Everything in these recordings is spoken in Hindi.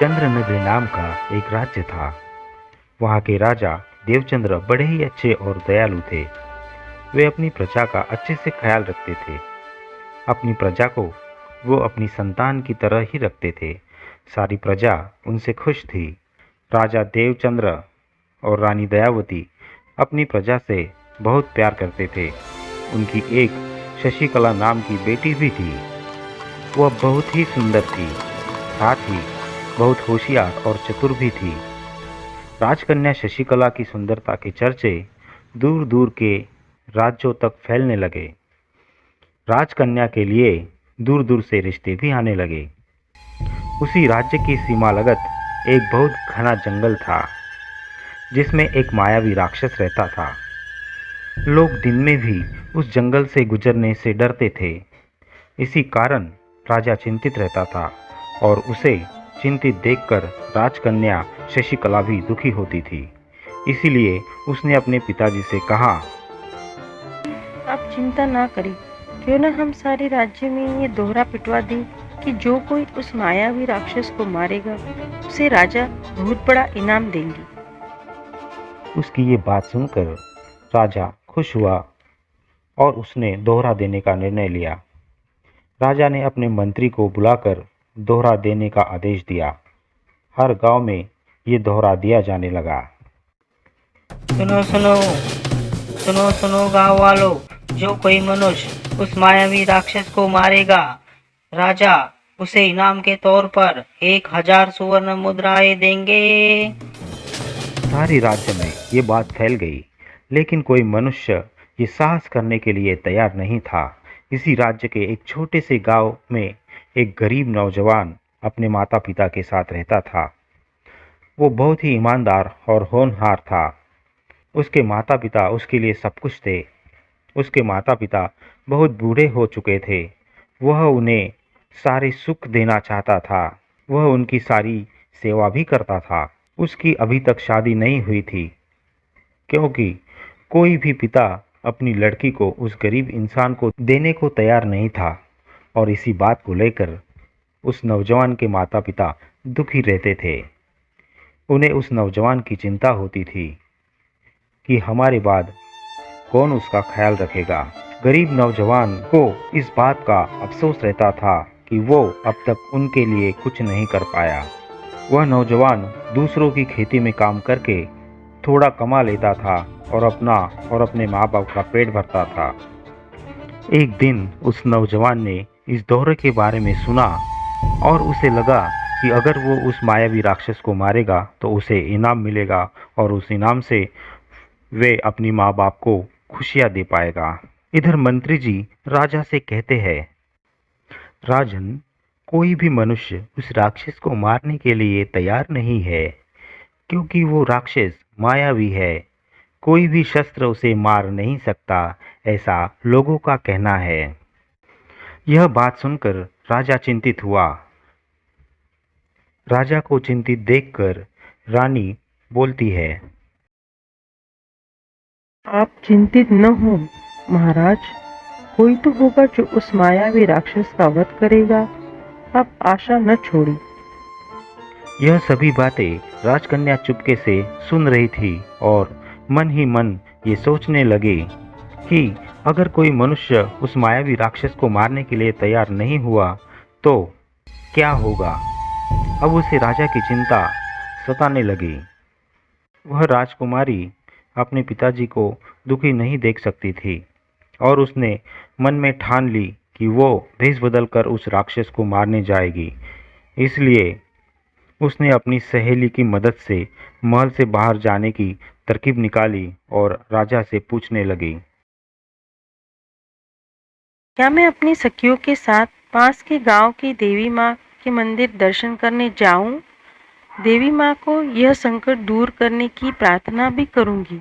चंद्रनगरी नाम का एक राज्य था। वहाँ के राजा देवचंद्र बड़े ही अच्छे और दयालु थे। वे अपनी प्रजा का अच्छे से ख्याल रखते थे। अपनी प्रजा को वो अपनी संतान की तरह ही रखते थे। सारी प्रजा उनसे खुश थी। राजा देवचंद्र और रानी दयावती अपनी प्रजा से बहुत प्यार करते थे। उनकी एक शशिकला नाम की बेटी भी थी। वह बहुत ही सुंदर थी, साथ ही बहुत होशियार और चतुर भी थी। राजकन्या शशिकला की सुंदरता के चर्चे दूर दूर के राज्यों तक फैलने लगे। राजकन्या के लिए दूर दूर से रिश्ते भी आने लगे। उसी राज्य की सीमा लगत एक बहुत घना जंगल था, जिसमें एक मायावी राक्षस रहता था। लोग दिन में भी उस जंगल से गुजरने से डरते थे। इसी कारण राजा चिंतित रहता था और उसे चिंतित देखकर राजकन्या शशिकला भी दुखी होती थी। इसीलिए उसने अपने पिताजी से कहा, आप चिंता ना करें, क्यों ना हम सारे राज्य में ये दोहरा पिटवा दें कि जो कोई उस मायावी राक्षस को मारेगा उसे राजा बहुत बड़ा इनाम देंगे। उसकी ये बात सुनकर राजा खुश हुआ और उसने दोहरा देने का निर्णय लिया। राजा ने अपने मंत्री को बुलाकर दोहरा देने का आदेश दिया। हर गांव में ये दोहरा दिया जाने लगा। सुनो सुनो सुनो सुनो गांव वालों, जो कोई मनुष्य उस मायावी राक्षस को मारेगा, राजा उसे इनाम के तौर पर 1000 सुवर्ण मुद्राएं देंगे। सारे राज्य में ये बात फैल गई, लेकिन कोई मनुष्य ये साहस करने के लिए तैयार नहीं था। इसी राज्य के एक छोटे से गांव में एक गरीब नौजवान अपने माता पिता के साथ रहता था। वो बहुत ही ईमानदार और होनहार था। उसके माता पिता उसके लिए सब कुछ थे। उसके माता पिता बहुत बूढ़े हो चुके थे। वह उन्हें सारे सुख देना चाहता था। वह उनकी सारी सेवा भी करता था। उसकी अभी तक शादी नहीं हुई थी, क्योंकि कोई भी पिता अपनी लड़की को उस गरीब इंसान को देने को तैयार नहीं था। और इसी बात को लेकर उस नौजवान के माता पिता दुखी रहते थे। उन्हें उस नौजवान की चिंता होती थी कि हमारे बाद कौन उसका ख्याल रखेगा। गरीब नौजवान को इस बात का अफसोस रहता था कि वो अब तक उनके लिए कुछ नहीं कर पाया। वह नौजवान दूसरों की खेती में काम करके थोड़ा कमा लेता था और अपना और अपने माँ बाप का पेट भरता था। एक दिन उस नौजवान ने इस दोहरे के बारे में सुना और उसे लगा कि अगर वो उस मायावी राक्षस को मारेगा तो उसे इनाम मिलेगा और उस इनाम से वे अपनी माँ बाप को खुशियाँ दे पाएगा। इधर मंत्री जी राजा से कहते हैं, राजन, कोई भी मनुष्य उस राक्षस को मारने के लिए तैयार नहीं है, क्योंकि वो राक्षस मायावी है। कोई भी शस्त्र उसे मार नहीं सकता, ऐसा लोगों का कहना है। यह बात सुनकर राजा चिंतित हुआ। राजा को चिंतित देखकर रानी बोलती है, आप चिंतित न हो महाराज, कोई तो होगा जो उस मायावी राक्षस का वध करेगा। आप आशा न छोड़िए। यह सभी बातें राजकन्या चुपके से सुन रही थी और मन ही मन ये सोचने लगी कि अगर कोई मनुष्य उस मायावी राक्षस को मारने के लिए तैयार नहीं हुआ तो क्या होगा। अब उसे राजा की चिंता सताने लगी। वह राजकुमारी अपने पिताजी को दुखी नहीं देख सकती थी और उसने मन में ठान ली कि वो भेष बदलकर उस राक्षस को मारने जाएगी। इसलिए उसने अपनी सहेली की मदद से महल से बाहर जाने की तरकीब निकाली और राजा से पूछने लगी, क्या मैं अपनी सखियों के साथ पास के गांव की देवी माँ के मंदिर दर्शन करने जाऊं? देवी माँ को यह संकट दूर करने की प्रार्थना भी करूंगी।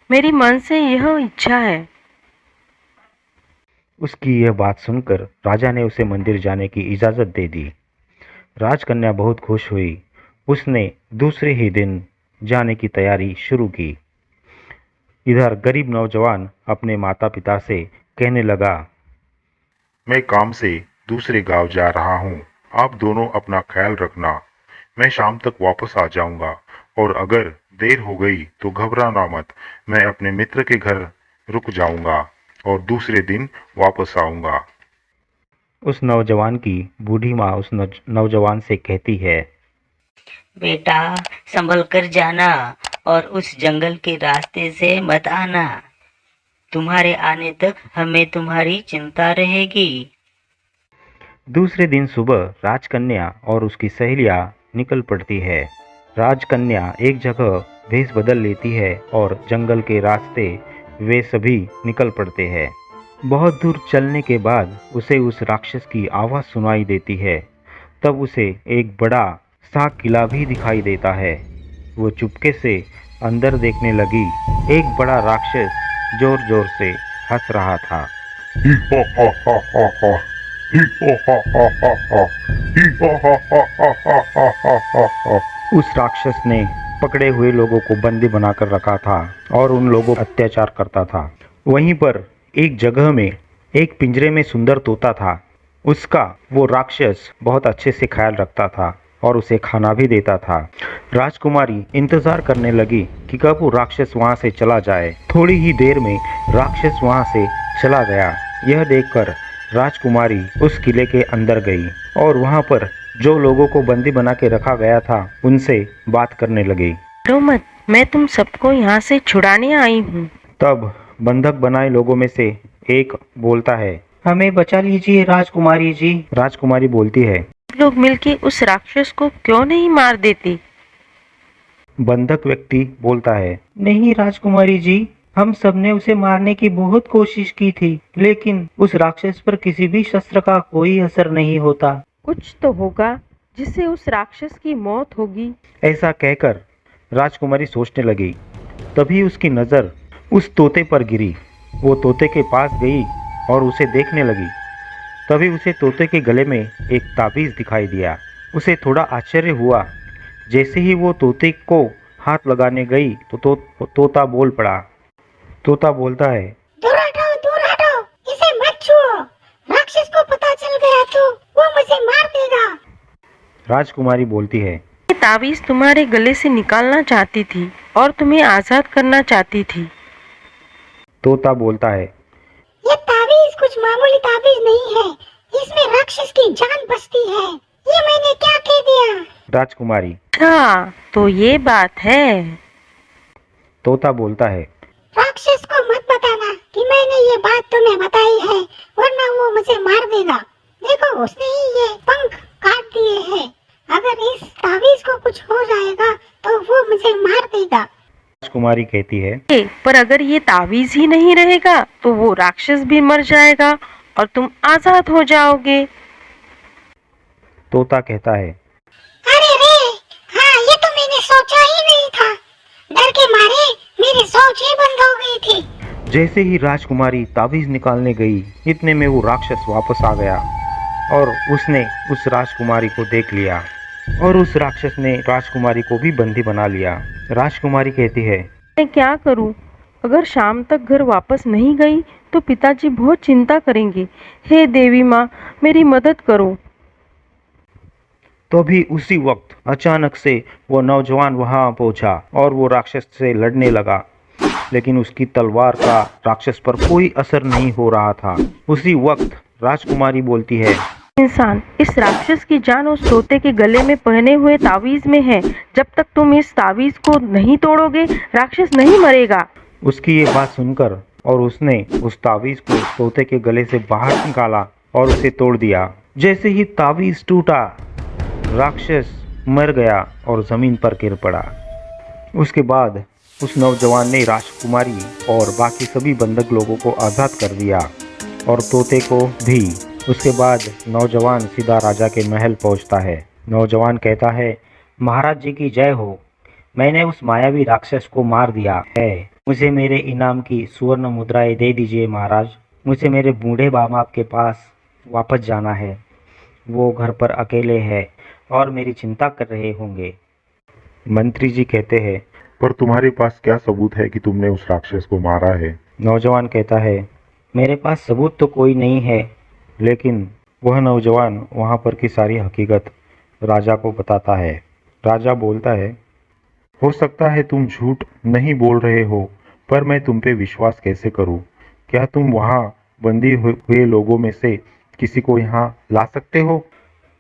मेरी मन से यह इच्छा है। उसकी यह बात सुनकर राजा ने उसे मंदिर जाने की इजाज़त दे दी। राजकन्या बहुत खुश हुई। उसने दूसरे ही दिन जाने की तैयारी शुरू की। इधर गरीब नौजवान अपने माता पिता से कहने लगा, मैं काम से दूसरे गांव जा रहा हूँ। आप दोनों अपना ख्याल रखना। मैं शाम तक वापस आ जाऊंगा और अगर देर हो गई तो घबराना मत। मैं अपने मित्र के घर रुक जाऊंगा और दूसरे दिन वापस आऊंगा। उस नौजवान की बूढ़ी माँ उस नौजवान से कहती है, बेटा संभल कर जाना और उस जंगल के रास्ते से मत आना। तुम्हारे आने तक हमें तुम्हारी चिंता रहेगी। दूसरे दिन सुबह राजकन्या और उसकी सहेलियां निकल पड़ती है। राजकन्या एक जगह भेष बदल लेती है और जंगल के रास्ते वे सभी निकल पड़ते हैं। बहुत दूर चलने के बाद उसे उस राक्षस की आवाज़ सुनाई देती है। तब उसे एक बड़ा सा किला भी दिखाई देता है। वो चुपके से अंदर देखने लगी। एक बड़ा राक्षस जोर जोर से हंस रहा था। उस राक्षस ने पकड़े हुए लोगों को बंदी बनाकर रखा था और उन लोगों पर अत्याचार करता था। वहीं पर एक जगह में एक पिंजरे में सुंदर तोता था। उसका वो राक्षस बहुत अच्छे से ख्याल रखता था और उसे खाना भी देता था। राजकुमारी इंतजार करने लगी कि कब वो राक्षस वहां से चला जाए। थोड़ी ही देर में राक्षस वहां से चला गया। यह देखकर राजकुमारी उस किले के अंदर गई और वहां पर जो लोगों को बंदी बना के रखा गया था उनसे बात करने लगी। डरो मत, मैं तुम सबको यहाँ से छुड़ाने आई हूँ। तब बंधक बनाए लोगों में से एक बोलता है, हमें बचा लीजिए राजकुमारी जी। राजकुमारी बोलती है, लोग मिलके उस राक्षस को क्यों नहीं मार देते? बंधक व्यक्ति बोलता है, नहीं राजकुमारी जी, हम सबने उसे मारने की बहुत कोशिश की थी, लेकिन उस राक्षस पर किसी भी शस्त्र का कोई असर नहीं होता। कुछ तो होगा जिससे उस राक्षस की मौत होगी। ऐसा कहकर राजकुमारी सोचने लगी। तभी उसकी नज़र उस तोते पर गिरी। वो तोते के पास गई और उसे देखने लगी। तभी उसे तोते के गले में एक ताबीज़ दिखाई दिया। उसे थोड़ा आश्चर्य हुआ। जैसे ही वो तोते को हाथ लगाने गई तो तोता बोल पड़ा। तोता बोलता है, दूर हटो, इसे मत छुओ। राक्षस को पता चल गया तो वो मुझे मार देगा। राजकुमारी बोलती है, ये ताबीज तुम्हारे गले से निकालना चाहती थी और तुम्हें आजाद करना चाहती थी। तोता बोलता है, ये ताबीज कुछ मामूली ताबीज नहीं है, इसमें राक्षस की जान बसती है। ये मैंने क्या कह दिया? राजकुमारी। अच्छा, तो ये बात है। तोता बोलता है, राक्षस को मत बताना कि मैंने ये बात तुम्हें बताई है, वरना वो मुझे मार देगा। देखो, उसने ही ये पंख काट दिए हैं। अगर इस ताबीज को कुछ हो जाएगा तो वो मुझे मार देगा। राजकुमारी कहती है, पर अगर ये ताबीज ही नहीं रहेगा तो वो राक्षस भी मर जाएगा और तुम आजाद हो जाओगे। तोता कहता है, अरे रे, हाँ, ये तो मैंने सोचा ही नहीं था। डर के मारे मेरी सोच ही बंद हो गई थी। जैसे ही राजकुमारी ताबीज निकालने गई, इतने में वो राक्षस वापस आ गया और उसने उस राजकुमारी को देख लिया और उस राक्षस ने राजकुमारी को भी बंदी बना लिया। राजकुमारी कहती है, मैं क्या करूं? अगर शाम तक घर वापस नहीं गई तो पिताजी बहुत चिंता करेंगे। हे देवी माँ, मेरी मदद करो। तो भी उसी वक्त अचानक से वो नौजवान वहां पहुंचा और वो राक्षस से लड़ने लगा, लेकिन उसकी तलवार का राक्षस पर कोई असर नहीं हो रहा था। उसी वक्त राजकुमारी बोलती है, इंसान, इस राक्षस की जान उस तोते के गले में पहने हुए ताबीज में है। जब तक तुम इस ताबीज को नहीं तोड़ोगे, राक्षस नहीं मरेगा। उसकी ये बात सुनकर और उसने उस ताबीज को तोते के गले से बाहर निकाला और उसे तोड़ दिया। जैसे ही ताबीज टूटा, राक्षस मर गया और जमीन पर गिर पड़ा। उसके बाद उस नौजवान ने राजकुमारी और बाकी सभी बंधक लोगों को आज़ाद कर दिया और तोते को भी। उसके बाद नौजवान सीधा राजा के महल पहुंचता है। नौजवान कहता है, महाराज जी की जय हो। मैंने उस मायावी राक्षस को मार दिया है। मुझे मेरे इनाम की सुवर्ण मुद्राएं दे दीजिए महाराज। मुझे मेरे बूढ़े बाप बाप के पास वापस जाना है। वो घर पर अकेले हैं और मेरी चिंता कर रहे होंगे। मंत्री जी कहते हैं, पर तुम्हारे पास क्या सबूत है कि तुमने उस राक्षस को मारा है? नौजवान कहता है, मेरे पास सबूत तो कोई नहीं है, लेकिन वह नौजवान वहाँ पर की सारी हकीकत राजा को बताता है। राजा बोलता है, हो सकता है तुम झूठ नहीं बोल रहे हो, पर मैं तुम पे विश्वास कैसे करूं? क्या तुम वहां बंदी हुए लोगों में से किसी को यहाँ ला सकते हो?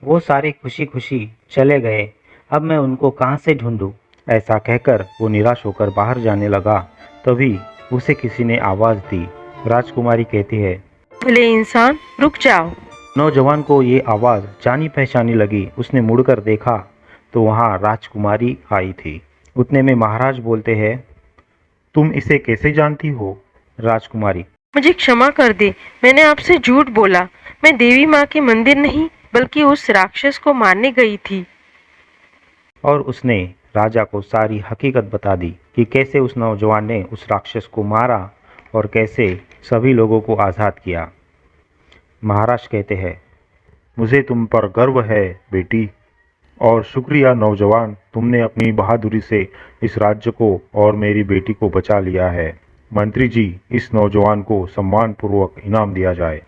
वो सारे खुशी खुशी चले गए। अब मैं उनको कहाँ से ढूंढूं? ऐसा कहकर वो निराश होकर बाहर जाने लगा। तभी उसे किसी ने आवाज़ दी। राजकुमारी कहती है, भले इंसान रुक जाओ। नौजवान को ये आवाज़ जानी पहचानी लगी। उसने मुड़कर देखा तो वहाँ राजकुमारी आई थी। उतने में महाराज बोलते हैं, तुम इसे कैसे जानती हो? राजकुमारी, मुझे क्षमा कर दे, मैंने आपसे झूठ बोला। मैं देवी माँ के मंदिर नहीं बल्कि उस राक्षस को मारने गई थी। और उसने राजा को सारी हकीकत बता दी कि कैसे उस नौजवान ने उस राक्षस को मारा और कैसे सभी लोगों को आज़ाद किया। महाराज कहते हैं, मुझे तुम पर गर्व है बेटी, और शुक्रिया नौजवान, तुमने अपनी बहादुरी से इस राज्य को और मेरी बेटी को बचा लिया है। मंत्री जी, इस नौजवान को सम्मानपूर्वक इनाम दिया जाए।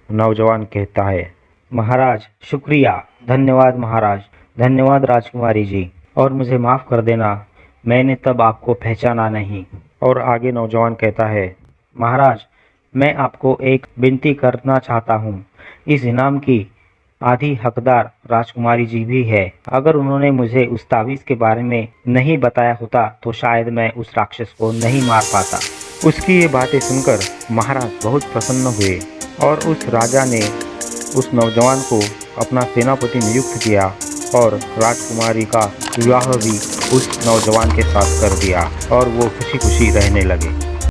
नौजवान कहता है, महाराज शुक्रिया, धन्यवाद महाराज, धन्यवाद राजकुमारी जी, और मुझे माफ़ कर देना, मैंने तब आपको पहचाना नहीं। और आगे नौजवान कहता है, महाराज मैं आपको एक विनती करना चाहता हूँ। इस इनाम की आधी हकदार राजकुमारी जी भी है। अगर उन्होंने मुझे उस तावीज़ के बारे में नहीं बताया होता तो शायद मैं उस राक्षस को नहीं मार पाता। उसकी ये बातें सुनकर महाराज बहुत प्रसन्न हुए और उस राजा ने उस नौजवान को अपना सेनापति नियुक्त किया और राजकुमारी का विवाह भी उस नौजवान के साथ कर दिया और वो खुशी खुशी रहने लगे।